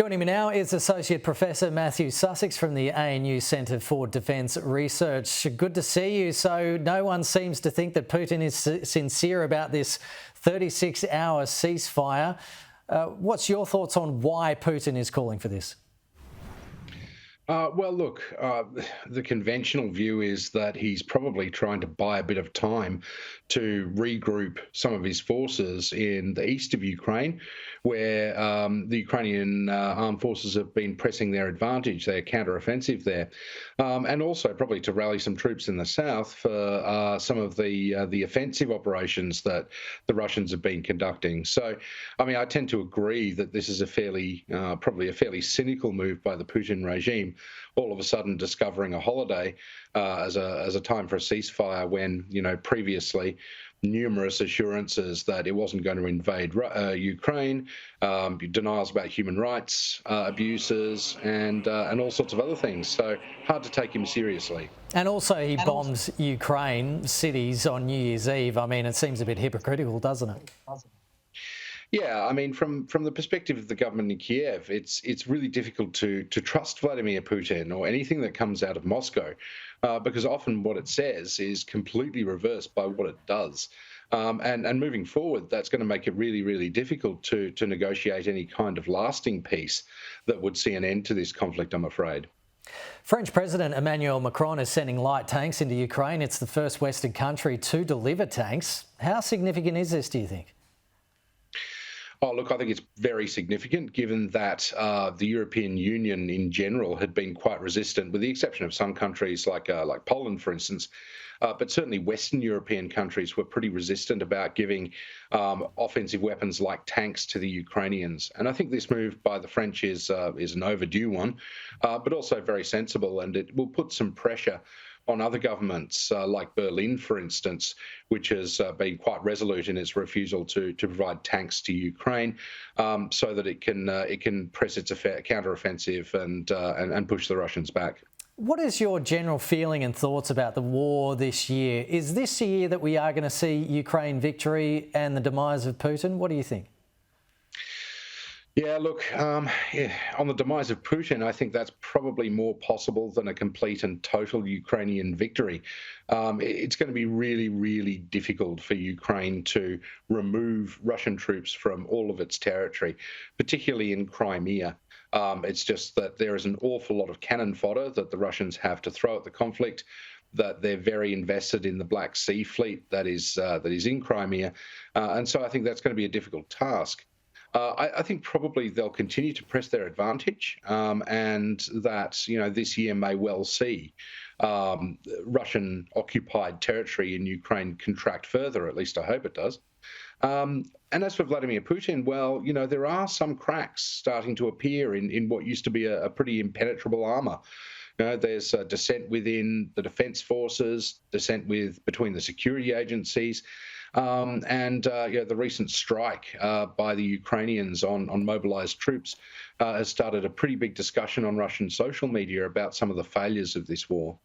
Joining me now is Associate Professor Matthew Sussex from the ANU Centre for Defence Research. Good to see you. So no one seems to think that Putin is sincere about this 36-hour ceasefire. What's your thoughts on why Putin is calling for this? The conventional view is that he's probably trying to buy a bit of time to regroup some of his forces in the east of Ukraine, where the Ukrainian armed forces have been pressing their advantage, their counter-offensive there, and also probably to rally some troops in the south for some of the offensive operations that the Russians have been conducting. So, I mean, I tend to agree that this is probably a fairly cynical move by the Putin regime, all of a sudden discovering a holiday as a time for a ceasefire when, previously numerous assurances that it wasn't going to invade Ukraine, denials about human rights abuses, and all sorts of other things. So hard to take him seriously. And also he bombs Ukraine cities on New Year's Eve. I mean, it seems a bit hypocritical, doesn't it? Yeah, I mean, from the perspective of the government in Kiev, it's really difficult to trust Vladimir Putin or anything that comes out of Moscow, because often what it says is completely reversed by what it does. And moving forward, that's going to make it really, really difficult to negotiate any kind of lasting peace that would see an end to this conflict, I'm afraid. French President Emmanuel Macron is sending light tanks into Ukraine. It's the first Western country to deliver tanks. How significant is this, do you think? Oh, look, I think it's very significant given that the European Union in general had been quite resistant, with the exception of some countries like Poland, for instance. But certainly Western European countries were pretty resistant about giving offensive weapons like tanks to the Ukrainians. And I think this move by the French is an overdue one, but also very sensible, and it will put some pressure on other governments, like Berlin, for instance, which has been quite resolute in its refusal to provide tanks to Ukraine, so that it can press its counteroffensive and push the Russians back. What is your general feeling and thoughts about the war this year? Is this the year that we are going to see Ukraine victory and the demise of Putin? What do you think? Yeah, look, on the demise of Putin, I think that's probably more possible than a complete and total Ukrainian victory. It's going to be really, really difficult for Ukraine to remove Russian troops from all of its territory, particularly in Crimea. It's just that there is an awful lot of cannon fodder that the Russians have to throw at the conflict, that they're very invested in the Black Sea Fleet that is in Crimea. And so I think that's going to be a difficult task. I think probably they'll continue to press their advantage, and that this year may well see Russian-occupied territory in Ukraine contract further. At least I hope it does. And as for Vladimir Putin, well, there are some cracks starting to appear in what used to be a pretty impenetrable armor. There's dissent within the defense forces, dissent between the security agencies. The recent strike by the Ukrainians on mobilized troops has started a pretty big discussion on Russian social media about some of the failures of this war.